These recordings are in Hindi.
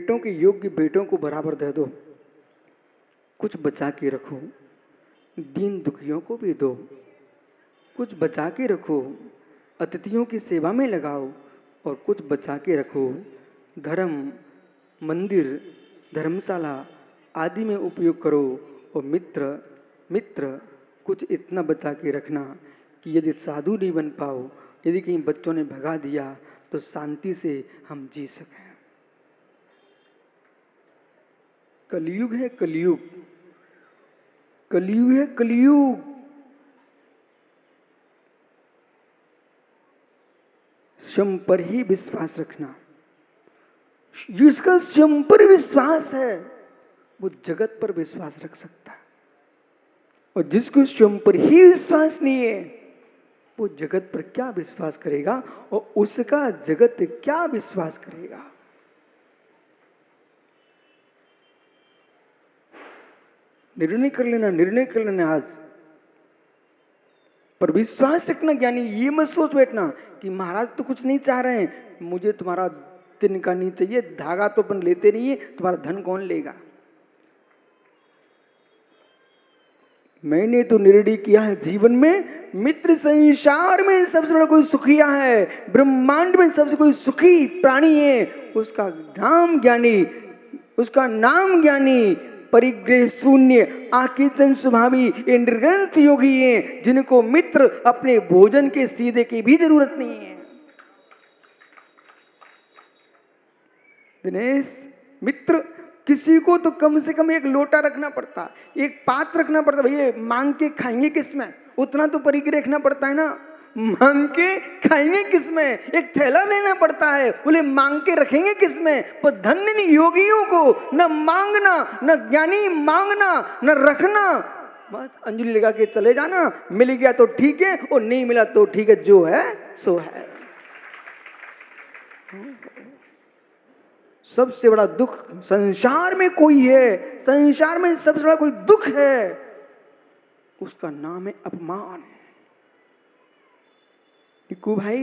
बेटों के योग्य बेटों को बराबर दे दो, कुछ बचा के रखो, दीन दुखियों को भी दो, कुछ बचा के रखो, अतिथियों की सेवा में लगाओ, और कुछ बचा के रखो, धर्म, मंदिर, धर्मशाला आदि में उपयोग करो। और मित्र मित्र कुछ इतना बचा के रखना कि यदि साधु नहीं बन पाओ, यदि कहीं बच्चों ने भगा दिया, तो शांति से हम जी सकें। कलयुग है कलयुग, कलयुग है कलयुग। स्वयं पर ही विश्वास रखना। जिसका स्वयं पर विश्वास है वो जगत पर विश्वास रख सकता है, और जिसको स्वयं पर ही विश्वास नहीं है वो जगत पर क्या विश्वास करेगा, और उसका जगत क्या विश्वास करेगा। निर्णय कर लेना आज। पर विश्वास रखना ज्ञानी, ये मत सोच बैठना कि महाराज तो कुछ नहीं चाह रहे हैं, मुझे तुम्हारा तिनका नहीं चाहिए, धागा तो अपन लेते नहीं है, तुम्हारा धन कौन लेगा। मैंने तो निर्णय किया है जीवन में, मित्र संसार में सबसे बड़ा कोई सुखिया है, ब्रह्मांड में सबसे कोई सुखी प्राणी है, उसका नाम ज्ञानी, उसका नाम ज्ञानी, परिग्रह शून्य, आकिंचन स्वभावी, ये निर्ग्रंथ योगी हैं, जिनको मित्र अपने भोजन के सीधे की भी जरूरत नहीं है। दिनेश, मित्र किसी को तो कम से कम एक लोटा रखना पड़ता, एक पात्र रखना पड़ता। भैया मांग के खाएंगे किसमें, उतना तो परिग्रह रखना पड़ता है ना। मांग के खाएंगे किसमें, एक थैला लेना पड़ता है, बोले मांग के रखेंगे किसमें। पर धन्य नहीं योगियों को न मांगना, न ज्ञानी मांगना, न रखना, बस अंजलि लगा के चले जाना। मिल गया तो ठीक है, और नहीं मिला तो ठीक है, जो है सो है। सबसे बड़ा दुख संसार में कोई है, संसार में सबसे बड़ा कोई दुख है, उसका नाम है अपमान। टिक्कू भाई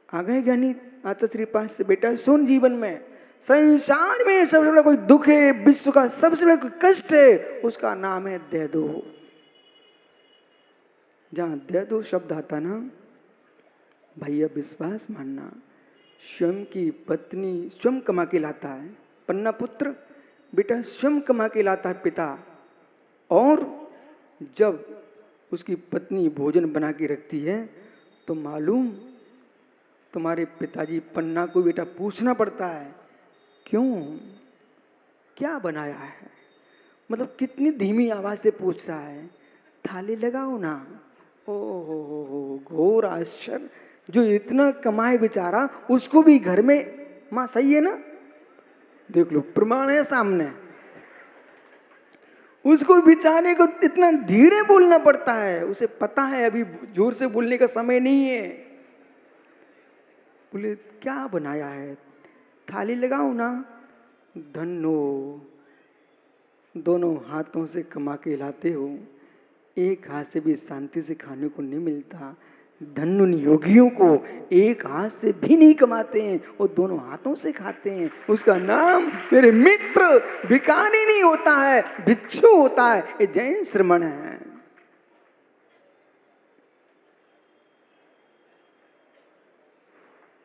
आ गए ज्ञानी आचार्य श्री पास से, बेटा सुन, जीवन में संसार में सबसे बड़ा कोई दुख है, विश्व का सबसे बड़ा कोई कष्ट है, उसका नाम है दे दो। जहां दे दो शब्द आता ना, भैया विश्वास मानना, स्वयं की पत्नी स्वयं कमा के लाता है, पन्ना पुत्र बेटा स्वयं कमा के लाता है पिता, और जब उसकी पत्नी भोजन बना के रखती है तो मालूम तुम्हारे पिताजी पन्ना को बेटा पूछना पड़ता है, क्यों, क्या बनाया है। मतलब कितनी धीमी आवाज से पूछ रहा है, थाली लगाओ ना। ओ हो, घोर आश्चर्य। जो इतना कमाए बेचारा, उसको भी घर में, मां सही है ना, देख लो प्रमाण है सामने, उसको बेचारे को इतना धीरे बोलना पड़ता है। उसे पता है अभी जोर से बोलने का समय नहीं है। बोले क्या बनाया है, थाली लगाओ ना। धन्नो, दोनों हाथों से कमा के लाते हो, एक हाथ से भी शांति से खाने को नहीं मिलता। धन्य उन योगियों को एक हाथ से भी नहीं कमाते हैं, वो दोनों हाथों से खाते हैं। उसका नाम मेरे मित्र भिखारी नहीं होता है, भिक्षु होता है। ये जैन श्रमण है।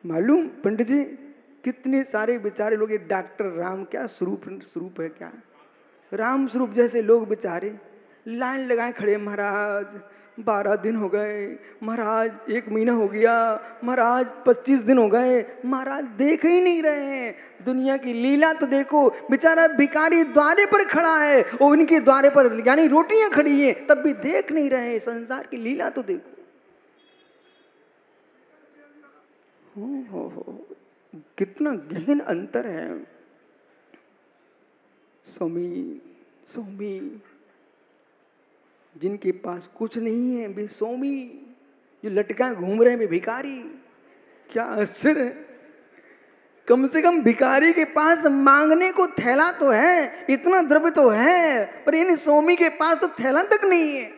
मालूम पंडित जी कितने सारे बेचारे लोग, ये डॉक्टर राम क्या स्वरूप है, क्या राम स्वरूप जैसे लोग बेचारे लाइन लगाए खड़े, महाराज 12 दिन हो गए, महाराज 1 महीना हो गया, महाराज 25 दिन हो गए, महाराज देख ही नहीं रहे हैं दुनिया की लीला। तो देखो बेचारा भिखारी द्वारे पर खड़ा है, और उनके द्वारे पर यानी रोटियां खड़ी हैं, तब भी देख नहीं रहे हैं संसार की लीला। तो देखो हो कितना गहन अंतर है। स्वामी स्वामी जिनके पास कुछ नहीं है वे स्वामी, जो लटका घूम रहे हैं वे भिखारी। क्या आश्चर्य है। कम से कम भिखारी के पास मांगने को थैला तो है, इतना द्रव्य तो है, पर इन स्वामी के पास तो थैला तक नहीं है।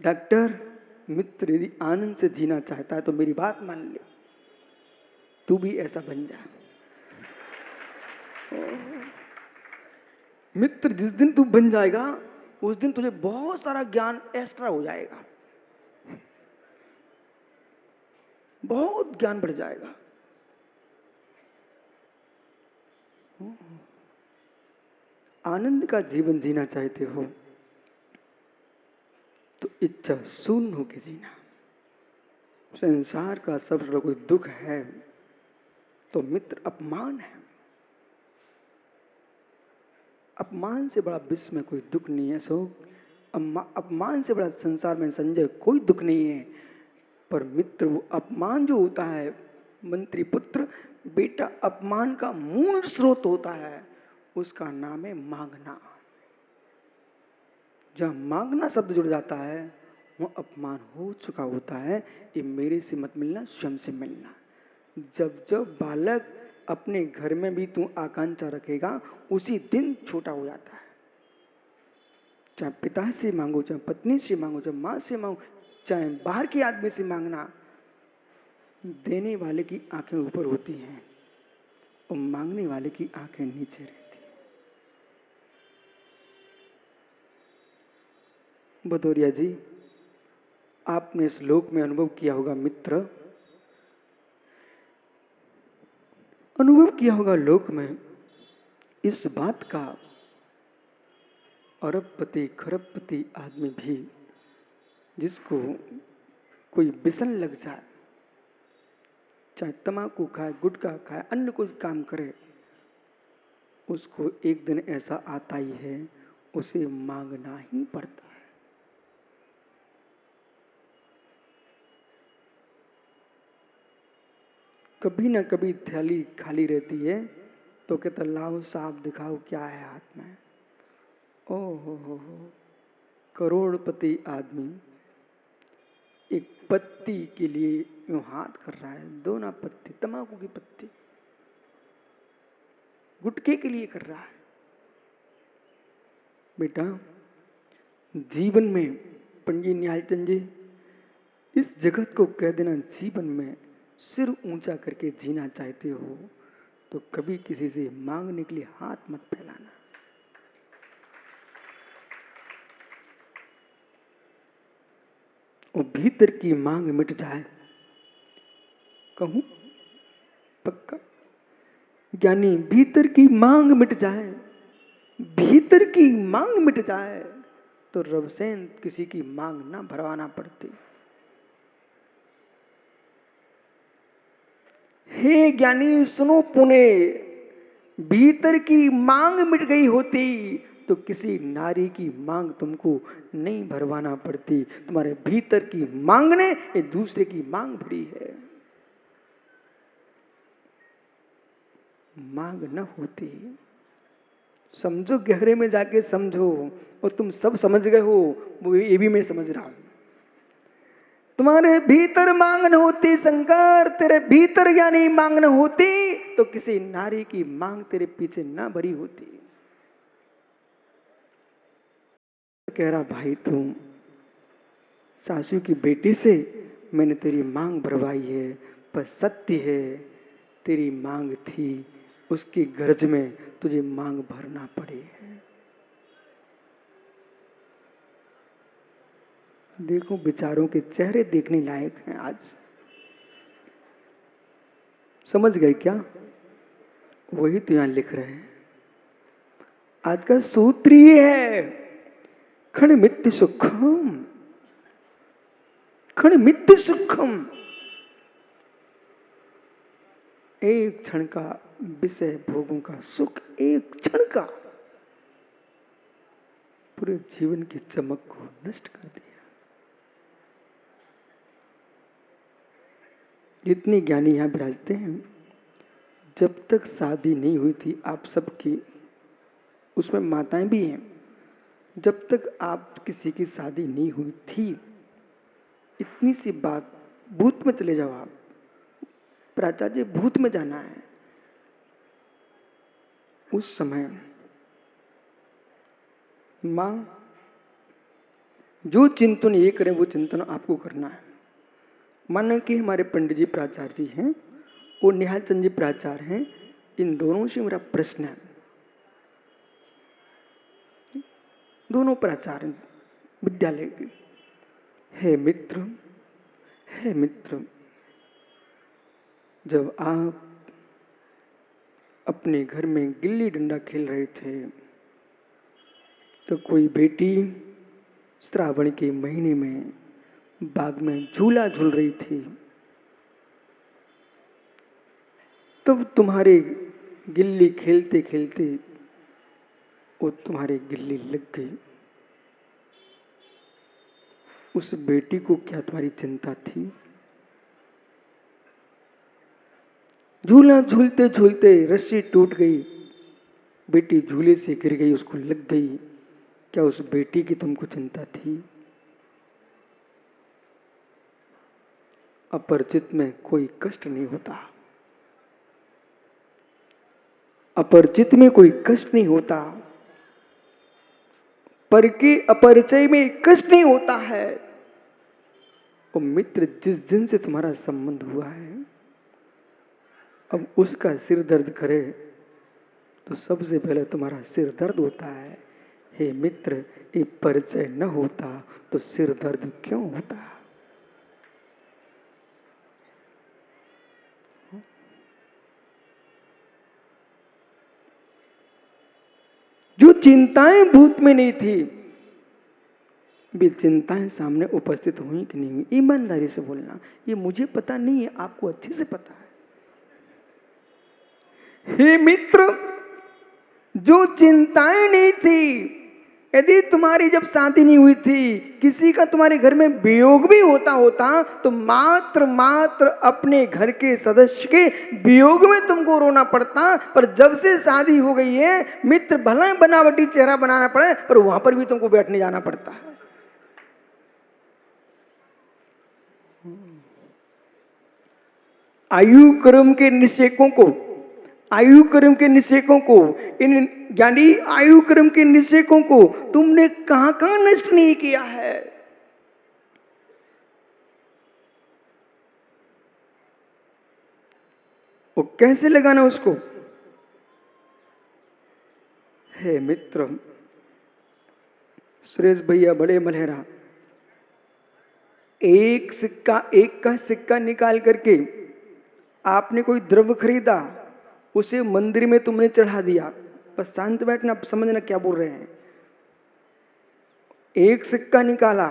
डॉक्टर मित्र यदि आनंद से जीना चाहता है तो मेरी बात मान ले, तू भी ऐसा बन जा। मित्र जिस दिन तू बन जाएगा उस दिन तुझे बहुत सारा ज्ञान एक्स्ट्रा हो जाएगा, बहुत ज्ञान बढ़ जाएगा। आनंद का जीवन जीना चाहते हो तो इच्छा शून्य होकर जीना। संसार का सबसे बड़ा कोई दुख है तो मित्र अपमान है। अपमान से बड़ा विश्व में कोई दुख नहीं है। सो अपमान से बड़ा संसार में संजय कोई दुख नहीं है। पर मित्र वो अपमान जो होता है, मंत्री पुत्र बेटा, अपमान का मूल स्रोत होता है, उसका नाम है मांगना। जहां मांगना शब्द जुड़ जाता है वो अपमान हो चुका होता है। ये मेरे से मत मिलना, स्वयं से मिलना। जब जब बालक अपने घर में भी तू आकांक्षा रखेगा उसी दिन छोटा हो जाता है। चाहे पिता से मांगो, चाहे पत्नी से मांगो, चाहे माँ से मांगो, चाहे बाहर के आदमी से मांगना, देने वाले की आंखें ऊपर होती हैं और मांगने वाले की आंखें नीचे रहती हैं। भदौरिया जी, आपने इस लोक में अनुभव किया होगा मित्र, अनुभव किया होगा लोक में इस बात का, अरबपति खरबपति आदमी भी जिसको कोई व्यसन लग जाए, चाहे तम्बाकू खाए, गुटखा खाए, अन्य कोई काम करे, उसको एक दिन ऐसा आता ही है उसे मांगना ही पड़ता है। कभी ना कभी थैली खाली रहती है तो कहता लाओ साहब दिखाओ क्या है हाथ में। ओ हो, करोड़पति आदमी एक पत्ती के लिए यूं हाथ कर रहा है, दो ना पत्ती, तम्बाकू की पत्ती, गुटके के लिए कर रहा है। बेटा जीवन में, पंडित निहालचंद जी, इस जगत को कह देना, जीवन में सिर ऊंचा करके जीना चाहते हो तो कभी किसी से मांगने के लिए हाथ मत फैलाना। और भीतर की मांग मिट जाए, कहूं पक्का ज्ञानी, भीतर की मांग मिट जाए, भीतर की मांग मिट जाए तो रवसेन किसी की मांग ना भरवाना पड़ती। हे ज्ञानी सुनो पुणे, भीतर की मांग मिट गई होती तो किसी नारी की मांग तुमको नहीं भरवाना पड़ती। तुम्हारे भीतर की मांग ने एक दूसरे की मांग भरी है। मांग न होती, समझो, गहरे में जाके समझो, और तुम सब समझ गए हो, वो ये भी मैं समझ रहा हूं। तुम्हारे भीतर मांग न होती शंकर, तेरे भीतर ज्ञानी मांग न होती तो किसी नारी की मांग तेरे पीछे ना भरी होती। कह रहा भाई तुम सासू की बेटी से मैंने तेरी मांग भरवाई है, पर सत्य है तेरी मांग थी, उसकी गर्ज में तुझे मांग भरना पड़ी है। देखो विचारों के चेहरे देखने लायक हैं आज। समझ गए क्या? वही तो यहां लिख रहे हैं। आज का सूत्र ये है, क्षण मित्य सुखम, क्षण मित्य सुखम। एक क्षण का विषय भोगों का सुख, एक क्षण का पूरे जीवन की चमक को नष्ट कर दिया। जितने ज्ञानी यहां विराजते हैं, जब तक शादी नहीं हुई थी आप सबकी, उसमें माताएं भी हैं, जब तक आप किसी की शादी नहीं हुई थी, इतनी सी बात, भूत में चले जाओ आप, प्राचार्य भूत में जाना है। उस समय मां जो चिंतन ये करें वो चिंतन आपको करना है। मानो कि हमारे पंडित जी प्राचार्य जी हैं, वो निहाल चंद जी प्राचार्य हैं। इन दोनों से मेरा प्रश्न है, दोनों प्राचार्य विद्यालय के। हे मित्र, हे मित्र, जब आप अपने घर में गिल्ली डंडा खेल रहे थे तो कोई बेटी श्रावण के महीने में बाग में झूला झूल रही थी, तब तुम्हारे गिल्ली खेलते खेलते वो तुम्हारी गिल्ली लग गई। उस बेटी को क्या तुम्हारी चिंता थी? झूला झूलते झूलते रस्सी टूट गई, बेटी झूले से गिर गई, उसको लग गई, क्या उस बेटी की तुमको चिंता थी? अपरिचित में कोई कष्ट नहीं होता, अपरिचित में कोई कष्ट नहीं होता, पर के अपरिचय में कष्ट नहीं होता है। और मित्र, जिस दिन से तुम्हारा संबंध हुआ है, अब उसका सिर दर्द करे तो सबसे पहले तुम्हारा सिर दर्द होता है। हे मित्र, ये परिचय न होता तो सिर दर्द क्यों होता? जो चिंताएं भूत में नहीं थी, भी चिंताएं सामने उपस्थित हुई कि नहीं हुई? ईमानदारी से बोलना, ये मुझे पता नहीं है, आपको अच्छे से पता है। हे मित्र, जो चिंताएं नहीं थी, यदि तुम्हारी जब शादी नहीं हुई थी, किसी का तुम्हारे घर में वियोग भी होता तो मात्र अपने घर के सदस्य के वियोग में तुमको रोना पड़ता। पर जब से शादी हो गई है मित्र, भला बनावटी चेहरा बनाना पड़े, पर वहां पर भी तुमको बैठने जाना पड़ता है। आयु क्रम के निषेकों को, आयु क्रम के निषेकों को, इन यानी आयु क्रम के निषेकों को तुमने कहां कहां नष्ट नहीं किया है? वो कैसे लगाना उसको? हे मित्र, सुरेश भैया बड़े मलहरा, एक का सिक्का निकाल करके आपने कोई द्रव्य खरीदा, उसे मंदिर में तुमने चढ़ा दिया। बस शांत बैठना, समझना क्या बोल रहे हैं। एक सिक्का निकाला,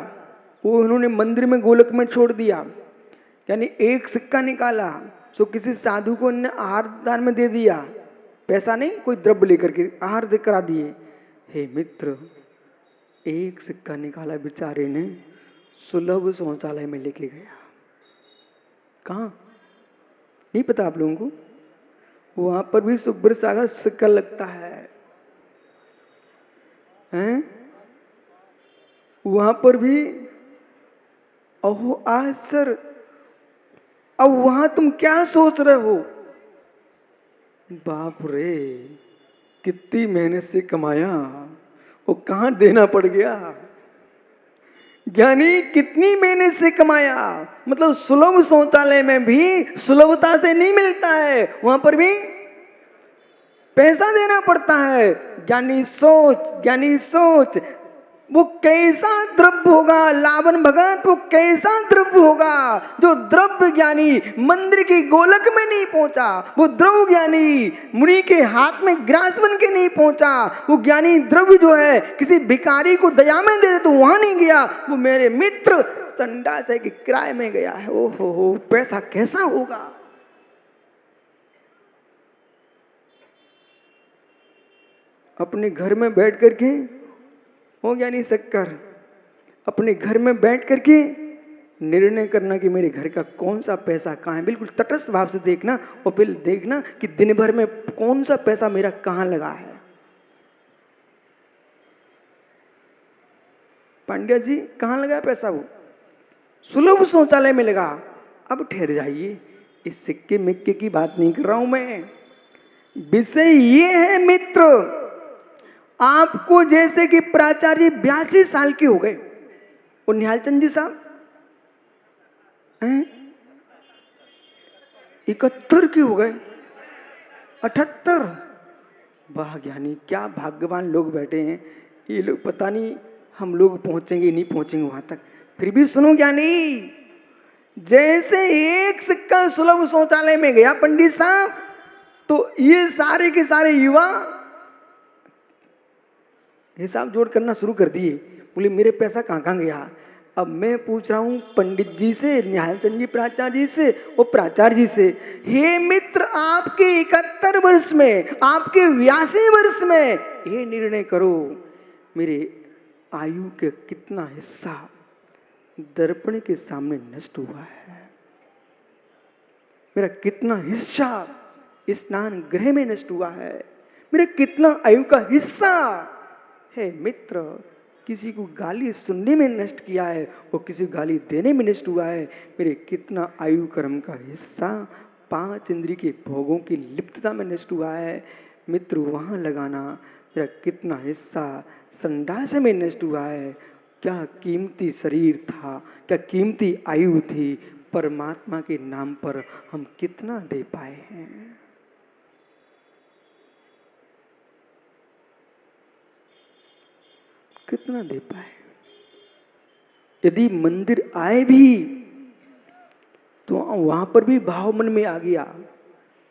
वो उन्होंने मंदिर में गोलक में छोड़ दिया, यानी एक सिक्का निकाला तो किसी साधु को उन्होंने आहार दान में दे दिया, पैसा नहीं, कोई द्रव्य लेकर के आहार दे करा दिए। हे मित्र, एक सिक्का निकाला बेचारे ने, सुलभ शौचालय में लेके गया। कहाँ? नहीं पता आप लोगों को? वहां पर भी सुब्र सागर सिक्का लगता है, हैं? वहां पर भी ओहो आज सर, अब वहां तुम क्या सोच रहे हो? बाप रे, कितनी मेहनत से कमाया, वो कहां देना पड़ गया। ज्ञानी कितनी मेहनत से कमाया, मतलब सुलभ शौचालय में भी सुलभता से नहीं मिलता है, वहां पर भी पैसा देना पड़ता है। ज्ञानी सोच वो कैसा द्रव्य होगा लावन भगत, वो कैसा द्रव्य होगा जो द्रव्य ज्ञानी मंदिर की गोलक में नहीं पहुंचा, वो द्रव्य ज्ञानी मुनि के हाथ में ग्रास बन के नहीं पहुंचा, वो ज्ञानी द्रव्य जो है किसी भिखारी को दया में दे दे तो वहां नहीं गया, वो मेरे मित्र संडास के किराए में गया है। ओहो हो, पैसा कैसा होगा। अपने घर में बैठ करके हो गया नहीं शक्कर, अपने घर में बैठ करके निर्णय करना कि मेरे घर का कौन सा पैसा कहाँ है, बिल्कुल तटस्थ भाव से देखना, और फिर देखना कि दिन भर में कौन सा पैसा मेरा कहाँ लगा है। पांड्या जी कहाँ लगा पैसा? वो सुलभ शौचालय में लगा। अब ठहर जाइए, इस सिक्के मिक्के की बात नहीं कर रहा हूं मैं, विषय ये है मित्र, आपको जैसे कि प्राचार्य 82 साल के हो गए, और निहाल चंद जी साहब 71 के हो गए, 78। वाह ज्ञानी, क्या भाग्यवान लोग बैठे हैं। ये लोग पता नहीं हम लोग पहुंचेंगे नहीं पहुंचेंगे वहां तक। फिर भी सुनो ज्ञानी, जैसे एक सिक्का सुलभ शौचालय में गया पंडित साहब, तो ये सारे के सारे युवा हिसाब जोड़ करना शुरू कर दिए। बोले मेरे पैसा कहाँ कहाँ गया। अब मैं पूछ रहा हूं पंडित जी से, निहालचंद जी प्राचार्य जी से और प्राचार्य जी से, हे मित्र, आपके 71 वर्ष में, आपके 82 वर्ष में ये निर्णय करो, मेरे आयु के कितना हिस्सा दर्पण के सामने नष्ट हुआ है, मेरा कितना हिस्सा स्नान गृह में नष्ट हुआ है, मेरा कितना आयु का हिस्सा है मित्र किसी को गाली सुनने में नष्ट किया है और किसी को गाली देने में नष्ट हुआ है। मेरे कितना आयु कर्म का हिस्सा 5 इंद्रिय के भोगों की लिप्तता में नष्ट हुआ है मित्र, वहां लगाना। मेरा कितना हिस्सा संडास में नष्ट हुआ है। क्या कीमती शरीर था, क्या कीमती आयु थी, परमात्मा के नाम पर हम कितना दे पाए हैं। कितना दे पाए। यदि मंदिर आए भी तो वहां पर भी भाव मन में आ गया,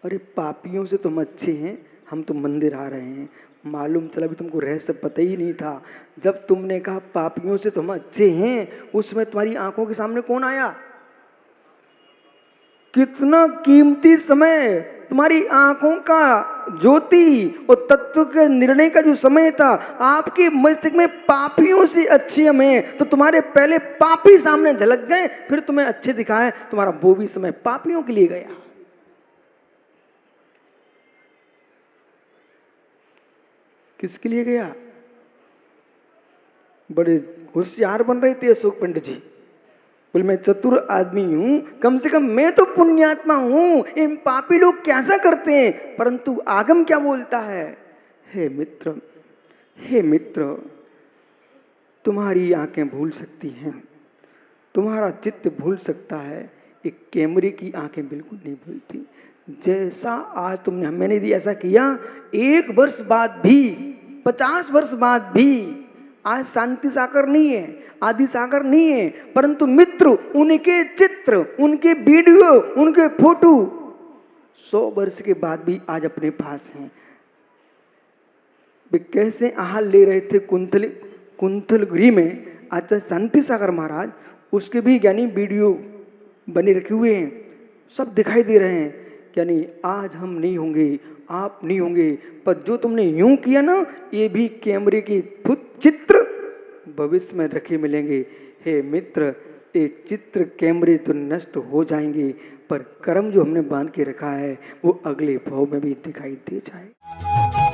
अरे पापियों से तुम अच्छे हैं, हम तो मंदिर आ रहे हैं। मालूम चला भी तुमको रहस्य पता ही नहीं था। जब तुमने कहा पापियों से तुम अच्छे हैं, उसमें तुम्हारी आंखों के सामने कौन आया। कितना कीमती समय, तुम्हारी आंखों का ज्योति और तत्व के निर्णय का जो समय था, आपके मस्तिष्क में पापियों से अच्छे हम हैं, तो तुम्हारे पहले पापी सामने झलक गए, फिर तुम्हें अच्छे दिखाए, तुम्हारा वो भी समय पापियों के लिए गया। किसके लिए गया। बड़े होशियार बन रहे थे अशोक पंडित जी। बोले मैं चतुर आदमी हूं, कम से कम मैं तो पुण्यात्मा हूं, इन पापी लोग कैसा करते हैं। परंतु आगम क्या बोलता है, हे मित्र, हे मित्र, तुम्हारी आंखें भूल सकती हैं, तुम्हारा चित्त भूल सकता है, एक कैमरे की आंखें बिल्कुल नहीं भूलती। जैसा आज तुमने मैंने यदि ऐसा किया, 1 वर्ष बाद भी, 50 वर्ष बाद भी, आज शांति सागर नहीं है, आदि सागर नहीं है, परंतु मित्र उनके चित्र, उनके वीडियो, उनके फोटो 100 वर्ष के बाद भी आज अपने पास हैं। वे कैसे आहार ले रहे थे कुंथलगिरी में, आज शांति सागर महाराज, उसके भी यानी वीडियो बने रखे हुए हैं, सब दिखाई दे रहे हैं। यानी आज हम नहीं होंगे, आप नहीं होंगे, पर जो तुमने यूं किया ना, ये भी कैमरे के चित्र भविष्य में रखे मिलेंगे। हे मित्र, ये चित्र कैमरे तो नष्ट हो जाएंगे, पर कर्म जो हमने बांध के रखा है वो अगले भाव में भी दिखाई दे जाए।